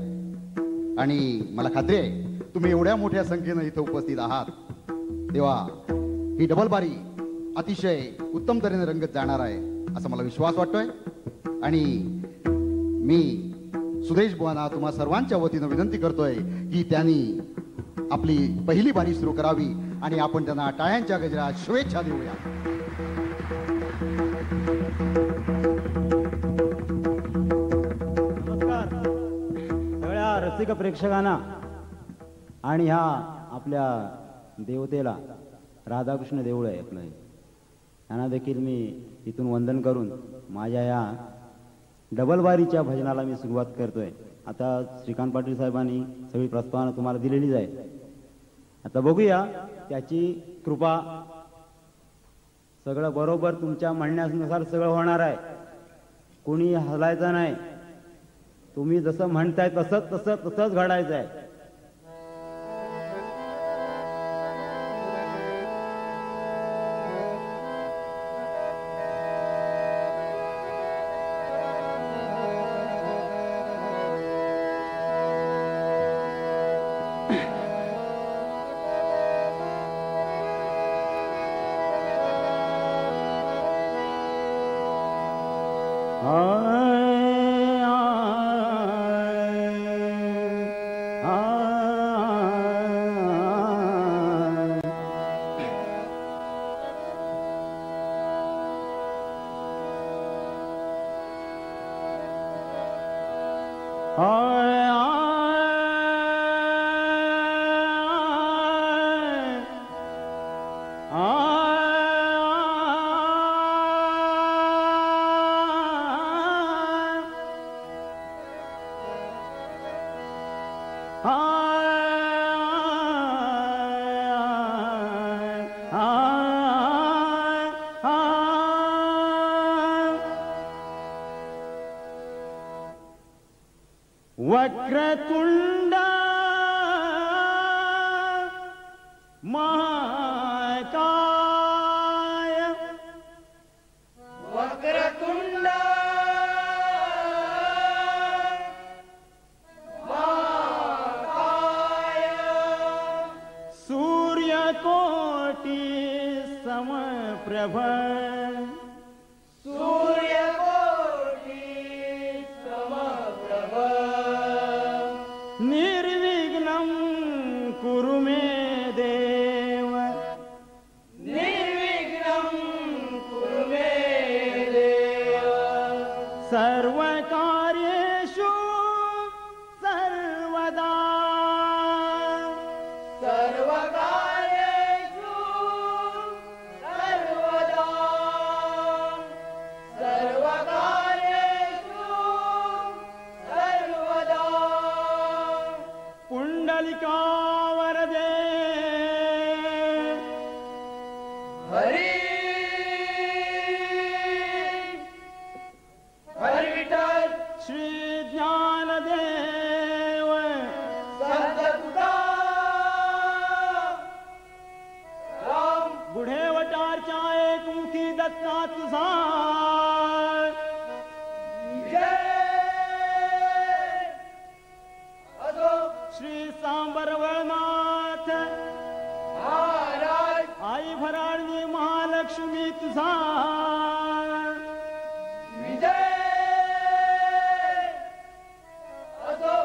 आणि मला खात्री आहे तुम्ही एवढ्या मोठ्या संख्येनं इथं उपस्थित आहात तेव्हा ही डबल बारी अतिशय उत्तम तऱ्हेने रंगत जाणार आहे असा मला विश्वास वाटतोय. आणि मी सुदेश बुवांना तुम्हा सर्वांच्या वतीनं विनंती करतोय की त्यांनी आपली पहिली बारी सुरू करावी आणि आपण त्यांना टाळ्यांच्या गजरात शुभेच्छा देऊया. नमस्कार सगळ्या रसिक रसिक प्रेक्षकांना आणि ह्या आपल्या देवतेला राधाकृष्ण देऊळ आहे आपलं, यांना देखील मी इथून वंदन करून माझ्या या डबलबारीच्या भजनाला मी सुरुवात करतोय. आता श्रीकांत पाटील साहेबांनी सगळी प्रस्तावना तुम्हाला दिलेलीच आहे. आता बघूया त्याची कृपा. सगळं बरोबर तुमच्या म्हणण्यानुसार सगळं होणार आहे. कोणी हलायचं नाही. तुम्ही जसं म्हणताय तसंच घडायचं आहे. वक्रतुंड महाकाय वक्रतुंड महाकाय सूर्यकोटि समप्रभ सूर्यकोटि समप्रभ निर्विघ्नं कुरु मे देव निर्विघ्नं कुरु मे देव सर्वकार्येषु सर्वदा सर्वकार्येषु सर्वदा सर्वकार्येषु सर्वदा पुंडलिका वरदे हरी हरी विठ्ठल श्री ज्ञानदेव संत तुकाराम गुढेवटारच्या एकमुखी दत्ता तुझा जय असो श्री सांबरवळनाथ महाराज आई भराडणी महालक्ष्मी तुझा विजय असो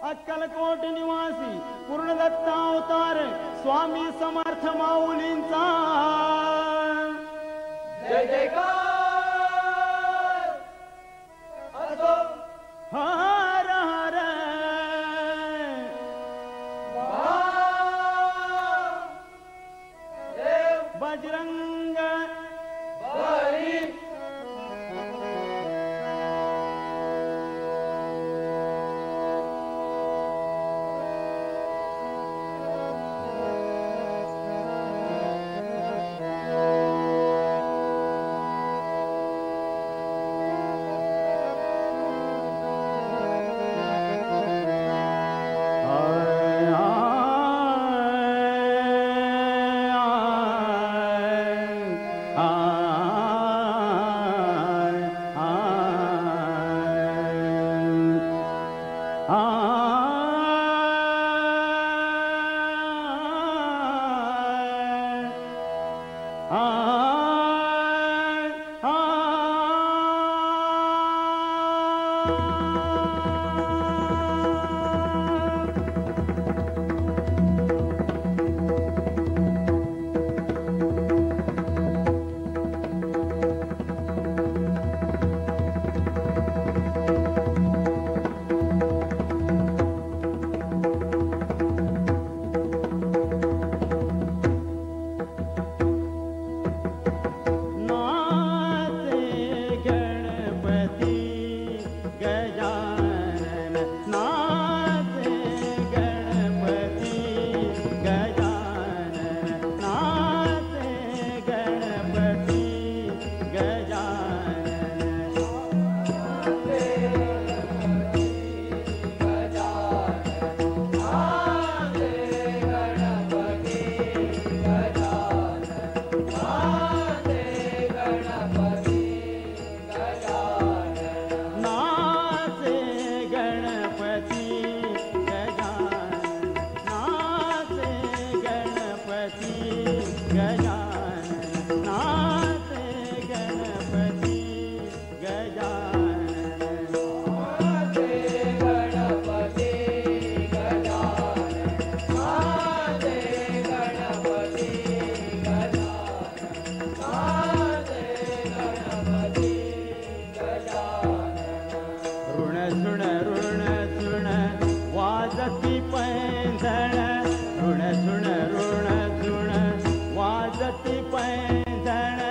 अक्कलकोट निवासी पूर्ण दत्ता अवतार स्वामी समर्थ माऊलींचा जय जयकार असो हर हर महादेव बजरंग बली सुण ऋण सुण वाजती पैंजण ऋण सुण ऋण सुण वाजती पैंजण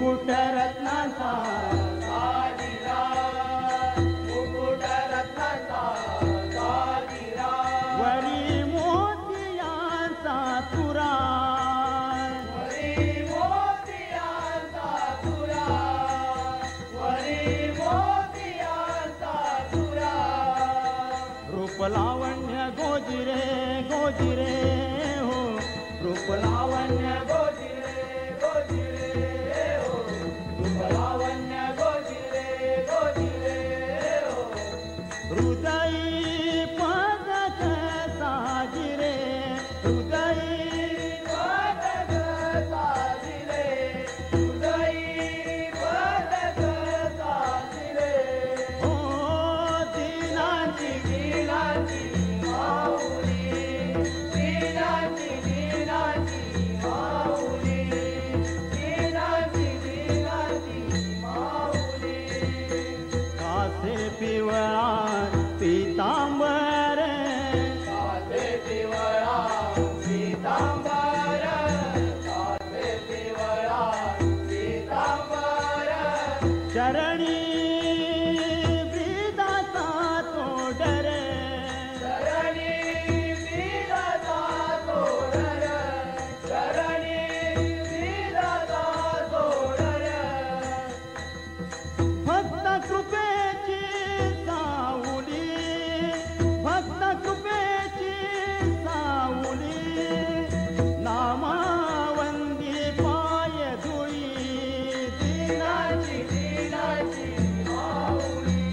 मुकुट रत्नाचा साजिरा, मुकुट रत्नाचा साजिरा, वरी मोतियांचा तुरा, वरी मोतियांचा तुरा, वरी मोतियांचा तुरा, रूप लावण्य गोजिरे गोजिरे हो, रूप लावण्य गोजिरे गोजिरे हो, रूपलावण्य गोजिरे गोजिरे हो, हृदयी पदक साजिरे, हृदयी पदक साजिरे, हृदयी पदक साजिरे, हो दिनाची दिनाची माऊली, दिनाची दिनाची माऊली, दिनाची दिनाची माऊली, कासे पिवळा पितांबर, कासे पिवळा पीतांबर, कासे पिवळा पीतांबर, चरणी ब्रीदाचा तोडर, शरणी विदाता तोडर, शरणी विदाता तोडर, भक्त कृपेची सावली, भक्त कृपेची सावली, नामावंदी पाय धुळी, दिनाची दिनाची माऊली,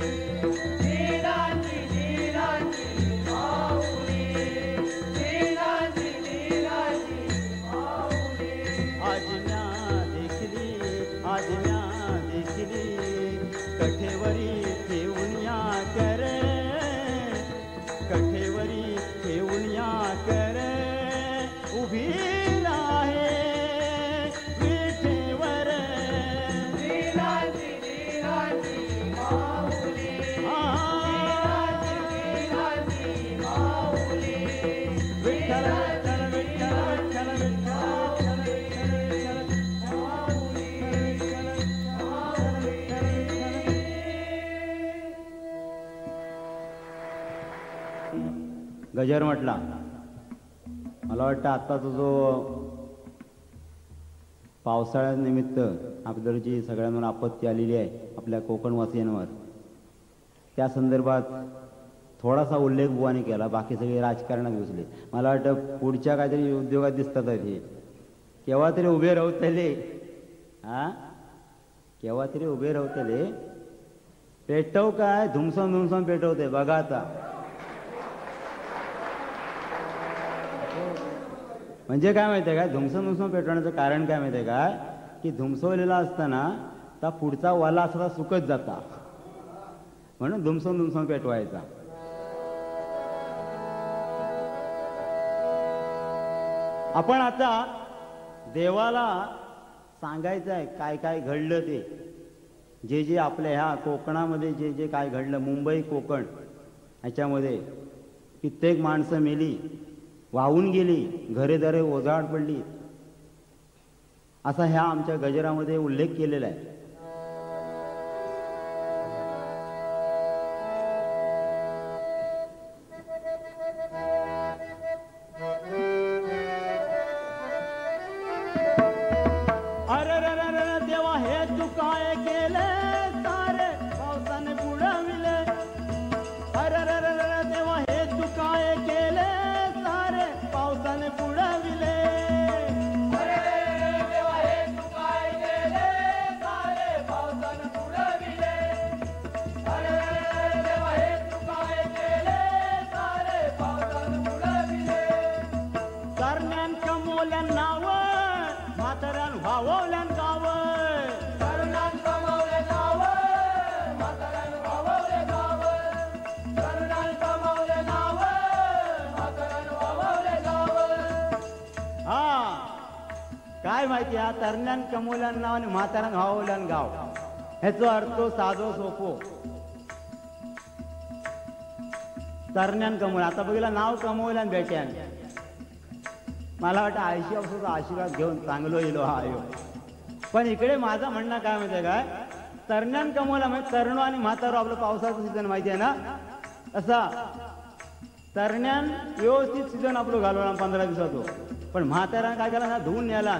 दिनाची दिनाची माऊली, दिनाची दिनाची माऊली, आज्ञा देखली, आज्ञा देखली, कठेवरी ठेवून या कर, कठेवरी ठेवून या कर, उभी राहे विठेवर, दिनाची दिनाची माऊली, दिनाची माऊली, विठ्ठल विठ्ठल विठ्ठल विठ्ठल विठ्ठल गजर म्हटला. मला वाटतं आत्ताचा जो पावसाळ्यानिमित्त आपल्याला सगळ्यांवर आपत्ती आलेली आहे आपल्या कोकणवासियांवर, त्या संदर्भात थोडासा उल्लेख बुवाने केला, बाकी सगळे राजकारणात घुसले. मला वाटतं पुढच्या काहीतरी उद्योगात दिसतात आहे हे, केव्हा तरी उभे राहतले, हा केव्हा तरी उभे राहतले, पेटव काय धुमसून धुमसून पेटवते बघा आता. म्हणजे काय माहिती आहे का, धुमसून पेटवण्याचं कारण काय माहिती आहे का, की धुमसवलेला असताना त्या पुढचा वाला असता सुकत जाता, म्हणून धुमसून पेटवायचा. आपण आता देवाला सांगायचं आहे काय काय घडलं ते, जे जे आपल्या ह्या कोकणामध्ये जे जे काय घडलं, मुंबई कोकण ह्याच्यामध्ये कित्येक माणसं मेली, वाहून गेली, घरेदारे ओझाड पडली, असा ह्या आमच्या गजरामध्ये उल्लेख केलेला आहे. अरे देवा हे तू काय केले, सारे पावसाने बुडविले. अरे देवा हे तू काय केले, सारे पावसाने बुडविले. अरे देवा हे तू काय केले, सारे पावसाने बुडविले. अरे देवा हे तू काय केले, सारे पावसाने बुडविले. करण्यान कमवल्यान नाव, म्हाताऱ्यान भावल्यान गाव. तरुणान कमावले नाव, म्हाताऱ्यान वाववले गाव. तरुणान कमावले नाव, म्हाताऱ्यान वाववले गाव. हा काय माहिती, हा तरण्यान कमवल्यान नाव आणि म्हाताऱ्यान भावल्यान गाव, ह्याचा अर्थ साधो सोपो. तरण्यान कमवलं, आता बघितलं नाव कमवल्यान बेट्यान. मला वाटतं 80 वर्षाचा आशीर्वाद घेऊन चांगलो येलो हा आयो. पण इकडे माझं म्हणणं काय माहितीये काय, तरण्यान कमवला म्हणजे तरुण आणि म्हातारो आपलं पावसाचं सीझन माहिती आहे ना, असा तरण्यान व्यवस्थित सीझन आपलं घालवला 15 दिवसातो, पण म्हाताऱ्यानं काय केला ना धुवून न्याला.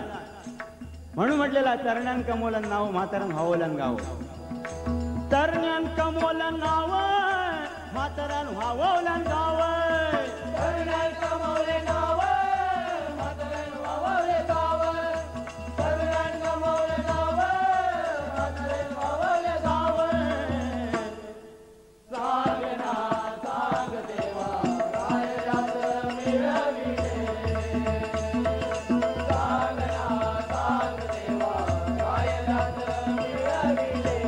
म्हणून म्हटलेला तरण्यान कमवलं नाव म्हाताऱ्यान व्हावलं गाव. तरण्यान कमवलं नाव म्हाताऱ्यान व्हावलं गाव. तरण्यान कमवले नाव म्हाताऱ्यान व्हावले गाव. तरण्यान कमवले नाव म्हाताऱ्यान व्हावले गाव. सांग ना सांग देवा काय यात मिळविले. सांग ना सांग देवा काय यात मिळविले.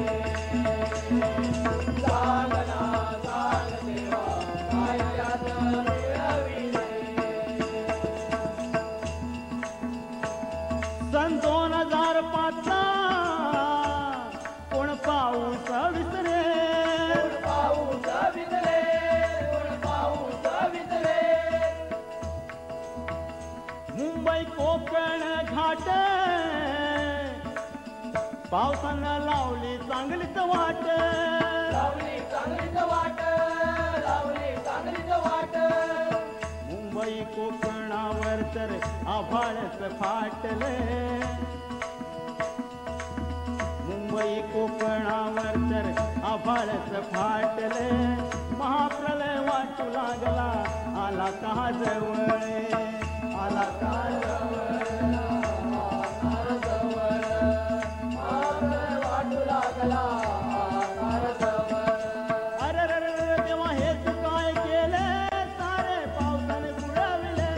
सांग ना सांग देवा काय यात मिळविले. सन 2005चा कोण पाऊस विसरे. पाऊस वितले कोण पाऊस वितले. मुंबई कोकण घाट पावसानं लावली चांगलीच वाट. लावली चांगलीच वाट. लावली चांगलीच वाट. मुंबई कोकणावर तर आभाळच फाटले. मुंबई कोकणावर तर आभाळच फाटले. महाप्रलय वाटू लागला आला का जवळ. आला का वाटू लागला अरे रे रे तेव्हा हेच काय केले सारे पावसाने बुडविले.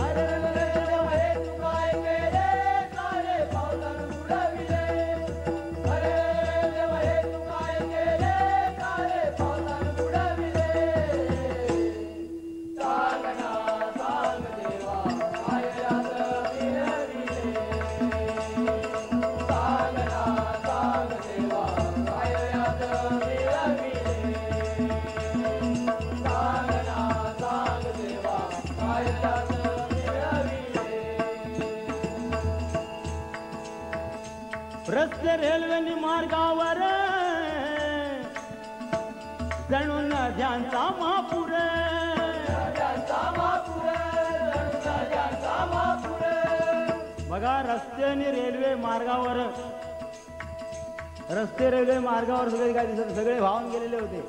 अरे रे देवा हे तू काय केले सारे पावसानं बुडविले. अरे देवा हे तू काय केले सारे पावसानं बुडविले. सांग ना सांग देवा काय यात मिळविले. सांग ना सांग देवा काय यात मिळविले. सांग ना सांग देवा काय यात मिळविले. रस्ते रेल्वेनी मार्गावर जणू नद्यांचा महापूर. नद्यांचा महापूर. नद्यांचा महापूर. बघा रस्ते आणि रेल्वे मार्गावर, रस्ते रेल्वे मार्गावर सगळे काय दिसत, सगळे वाहून गेलेले होते.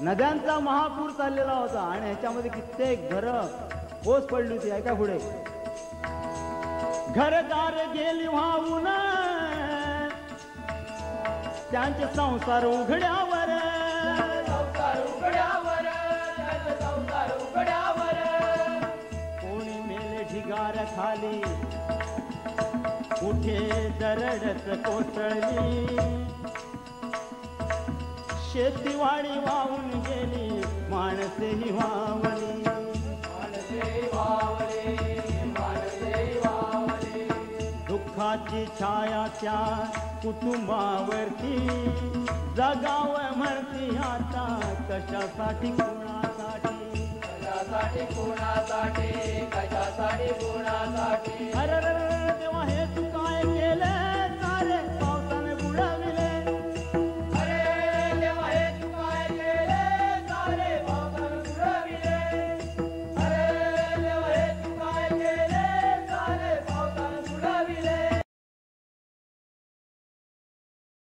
नद्यांचा महापूर चाललेला होता आणि ह्याच्यामध्ये कित्येक घरं ओस पडली होती. ऐका पुढे, घरदार गेली वाहून त्यांचे संसार उघड्यावर. संसार उघड्यावर. त्याचे संसार उघड्यावर. कोणी मेले ढिगार खाली, कुठे दरडच कोसळली. शेतीवाडी वाहून गेली, माणसेही वावली. माणसे वावले. माणसे वावले. दुःखाची छाया त्या कुटुंबावरती जगावं म्हणती आता कशासाठी कुणासाठी. कशासाठी कोणासाठी. कशासाठी कोणासाठी. अरे रे रे, तेव्हा हे तुका